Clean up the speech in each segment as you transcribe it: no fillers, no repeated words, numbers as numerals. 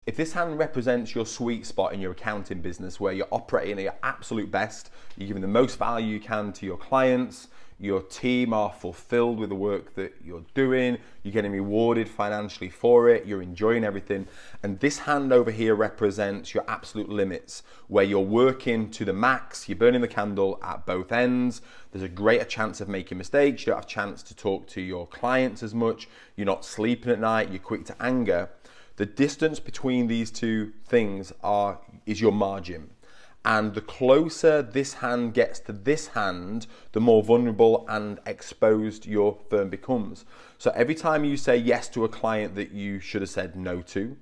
If this hand represents your sweet spot in your accounting business, where you're operating at your absolute best, you're giving the most value you can to your clients, your team are fulfilled with the work that you're doing, you're getting rewarded financially for it, you're enjoying everything. And this hand over here represents your absolute limits, where you're working to the max, you're burning the candle at both ends. There's a greater chance of making mistakes, you don't have a chance to talk to your clients as much, you're not sleeping at night, you're quick to anger. The distance between these two things is your margin. And the closer this hand gets to this hand, the more vulnerable and exposed your firm becomes. So every time you say yes to a client that you should have said no to,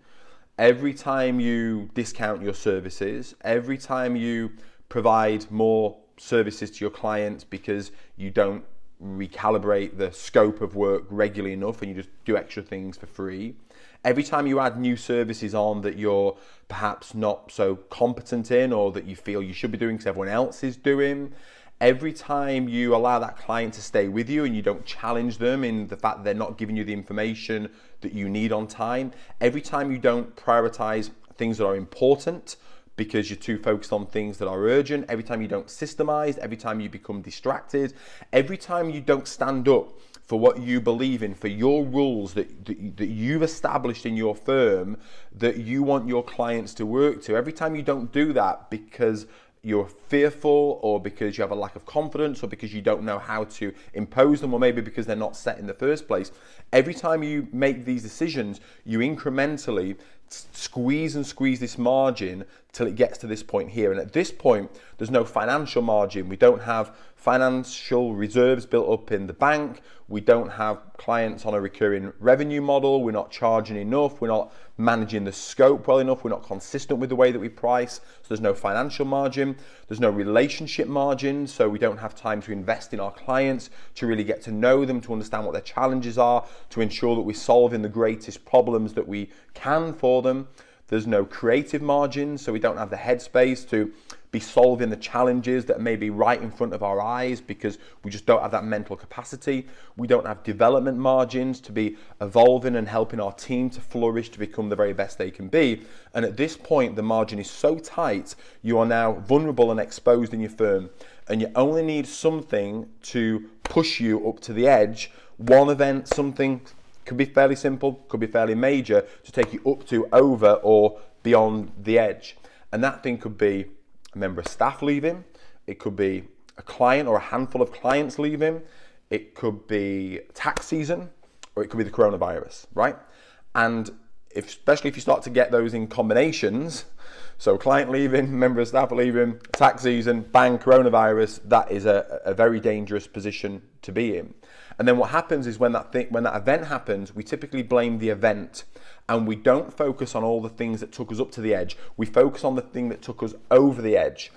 every time you discount your services, every time you provide more services to your clients because you don't recalibrate the scope of work regularly enough and you just do extra things for free, every time you add new services on that you're perhaps not so competent in or that you feel you should be doing because everyone else is doing, every time you allow that client to stay with you and you don't challenge them in the fact that they're not giving you the information that you need on time, every time you don't prioritize things that are important because you're too focused on things that are urgent, every time you don't systemize, every time you become distracted, every time you don't stand up for what you believe in, for your rules that you've established in your firm that you want your clients to work to, every time you don't do that because you're fearful or because you have a lack of confidence or because you don't know how to impose them or maybe because they're not set in the first place, every time you make these decisions, you incrementally squeeze this margin till it gets to this point here. And at this point, there's no financial margin. We don't have financial reserves built up in the bank. We don't have clients on a recurring revenue model. We're not charging enough. We're not managing the scope well enough. We're not consistent with the way that we price. So there's no financial margin. There's no relationship margin. So we don't have time to invest in our clients, to really get to know them, to understand what their challenges are, to ensure that we're solving the greatest problems that we can for them. There's no creative margin, so we don't have the headspace to be solving the challenges that may be right in front of our eyes because we just don't have that mental capacity. We don't have development margins to be evolving and helping our team to flourish to become the very best they can be. And at this point, the margin is so tight, you are now vulnerable and exposed in your firm. And you only need something to push you up to the edge. One event, something could be fairly simple, could be fairly major, to take you up to, over, or beyond the edge. And that thing could be a member of staff leaving, it could be a client or a handful of clients leaving, it could be tax season, or it could be the coronavirus, right? And especially if you start to get those in combinations, so client leaving, member of staff leaving, tax season, bang, coronavirus, that is a very dangerous position to be in. And then what happens is when that event happens, we typically blame the event and we don't focus on all the things that took us up to the edge. We focus on the thing that took us over the edge.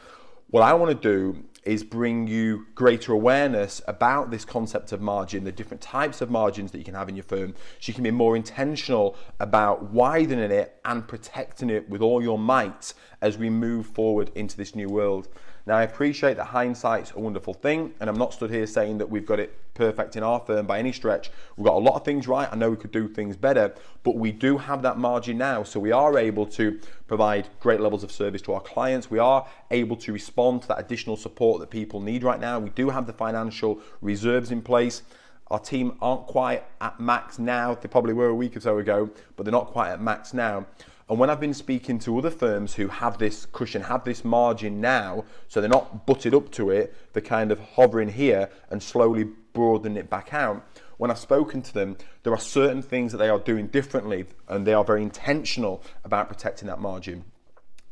What I want to do is bring you greater awareness about this concept of margin, the different types of margins that you can have in your firm, so you can be more intentional about widening it and protecting it with all your might as we move forward into this new world. Now, I appreciate that hindsight's a wonderful thing, and I'm not stood here saying that we've got it perfect in our firm by any stretch. We've got a lot of things right. I know we could do things better, but we do have that margin now, so we are able to provide great levels of service to our clients. We are able to respond to that additional support that people need right now. We do have the financial reserves in place. Our team aren't quite at max now. They probably were a week or so ago, but they're not quite at max now. And when I've been speaking to other firms who have this cushion, have this margin now, so they're not butted up to it, they're kind of hovering here and slowly broadening it back out. When I've spoken to them, there are certain things that they are doing differently and they are very intentional about protecting that margin.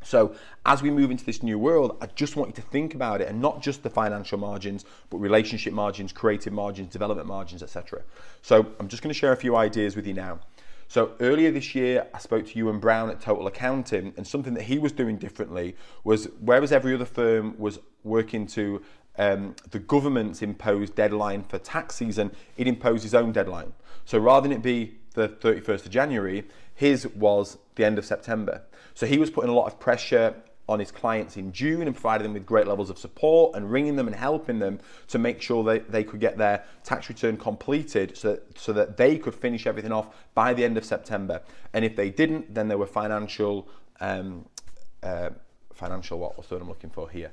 So as we move into this new world, I just want you to think about it, and not just the financial margins, but relationship margins, creative margins, development margins, etc. So I'm just going to share a few ideas with you now. So earlier this year, I spoke to Ewan Brown at Total Accounting, and something that he was doing differently was, whereas every other firm was working to the government's imposed deadline for tax season, it imposed his own deadline. So rather than it be the 31st of January, his was the end of September. So he was putting a lot of pressure on his clients in June and provided them with great levels of support and ringing them and helping them to make sure that they could get their tax return completed so that they could finish everything off by the end of September. And if they didn't, then there were financial, what's the word I'm looking for here?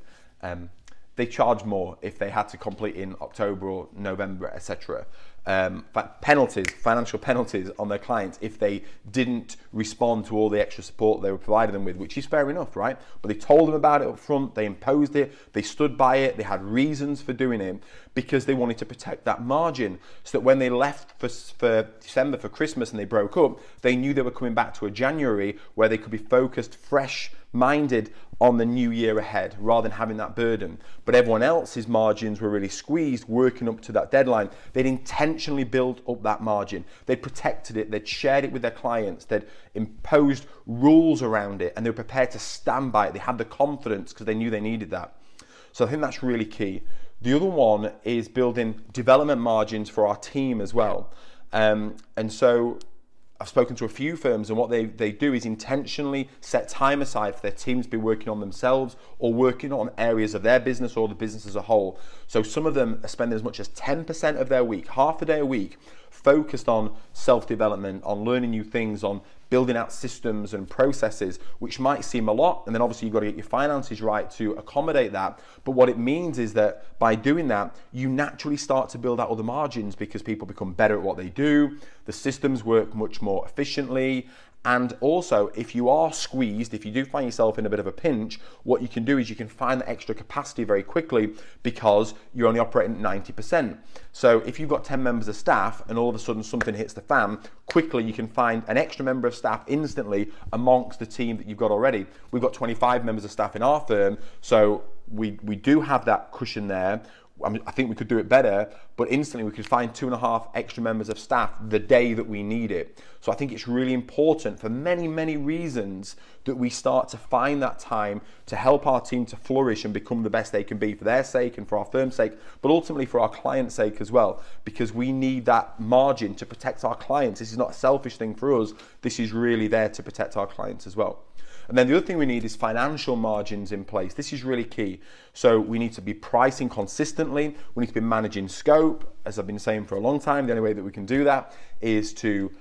They charged more if they had to complete in October or November, etc. Financial penalties on their clients if they didn't respond to all the extra support they were providing them with, which is fair enough, right? But they told them about it up front, they imposed it, they stood by it, they had reasons for doing it because they wanted to protect that margin so that when they left for December for Christmas and they broke up, they knew they were coming back to a January where they could be focused, fresh-minded on the new year ahead rather than having that burden. But everyone else's margins were really squeezed working up to that deadline. They'd intentionally built up that margin. They'd protected it, they'd shared it with their clients, they'd imposed rules around it, and they were prepared to stand by it. They had the confidence because they knew they needed that. So I think that's really key. The other one is building development margins for our team as well. And so I've spoken to a few firms, and what they do is intentionally set time aside for their teams to be working on themselves or working on areas of their business or the business as a whole. So some of them are spending as much as 10% of their week, half a day a week, focused on self-development, on learning new things, on building out systems and processes, which might seem a lot. And then obviously you've got to get your finances right to accommodate that. But what it means is that by doing that, you naturally start to build out other margins because people become better at what they do. The systems work much more efficiently. And also, if you are squeezed, if you do find yourself in a bit of a pinch, what you can do is you can find that extra capacity very quickly because you're only operating at 90%. So if you've got 10 members of staff and all of a sudden something hits the fan, quickly you can find an extra member of staff instantly amongst the team that you've got already. We've got 25 members of staff in our firm, so we do have that cushion there. I think we could do it better, but instantly we could find 2.5 extra members of staff the day that we need it. So I think it's really important for many, many reasons that we start to find that time to help our team to flourish and become the best they can be for their sake and for our firm's sake, but ultimately for our client's sake as well, because we need that margin to protect our clients. This is not a selfish thing for us. This is really there to protect our clients as well. And then the other thing we need is financial margins in place. This is really key. So we need to be pricing consistently. We need to be managing scope. As I've been saying for a long time, the only way that we can do that is to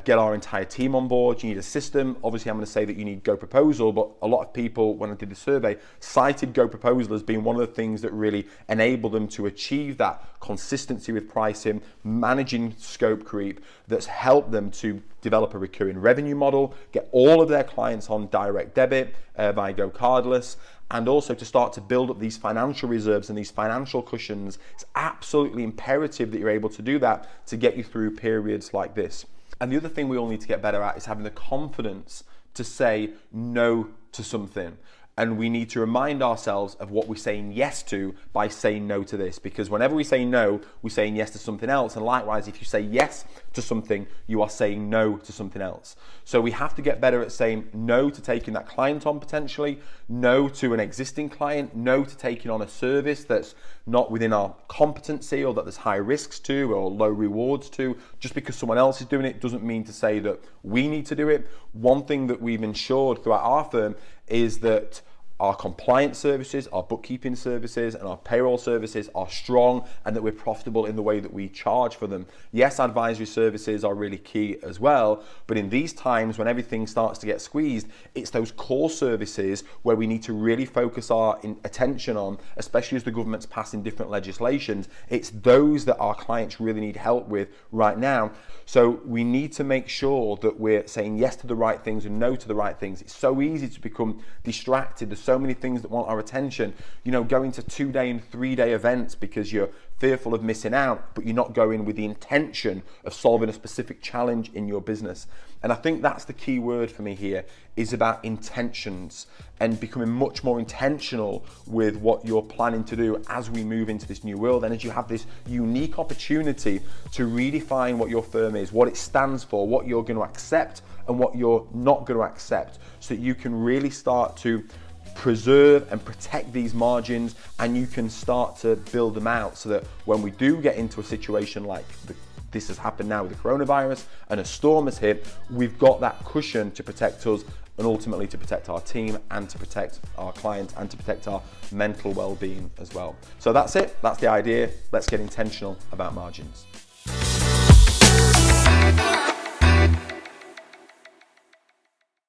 get our entire team on board. You need a system. Obviously, I'm going to say that you need Go Proposal, but a lot of people, when I did the survey, cited Go Proposal as being one of the things that really enable them to achieve that consistency with pricing, managing scope creep, that's helped them to develop a recurring revenue model, get all of their clients on direct debit via Go Cardless, and also to start to build up these financial reserves and these financial cushions. It's absolutely imperative that you're able to do that to get you through periods like this. And the other thing we all need to get better at is having the confidence to say no to something. And we need to remind ourselves of what we're saying yes to by saying no to this. Because whenever we say no, we're saying yes to something else. And likewise, if you say yes to something, you are saying no to something else. So we have to get better at saying no to taking that client on potentially, no to an existing client, no to taking on a service that's not within our competency or that there's high risks to or low rewards to. Just because someone else is doing it doesn't mean to say that we need to do it. One thing that we've ensured throughout our firm is that our compliance services, our bookkeeping services, and our payroll services are strong and that we're profitable in the way that we charge for them. Yes, advisory services are really key as well, but in these times when everything starts to get squeezed, it's those core services where we need to really focus our attention on, especially as the government's passing different legislations. It's those that our clients really need help with right now. So we need to make sure that we're saying yes to the right things and no to the right things. It's so easy to become distracted. There's so many things that want our attention. You know, going to 2-day and 3-day events because you're fearful of missing out, but you're not going with the intention of solving a specific challenge in your business. And I think that's the key word for me here, is about intentions and becoming much more intentional with what you're planning to do as we move into this new world. And as you have this unique opportunity to redefine what your firm is, what it stands for, what you're going to accept and what you're not going to accept, so that you can really start to preserve and protect these margins, and you can start to build them out so that when we do get into a situation like this has happened now with the coronavirus and a storm has hit, we've got that cushion to protect us and ultimately to protect our team and to protect our clients and to protect our mental well-being as well. So that's it, that's the idea. Let's get intentional about margins.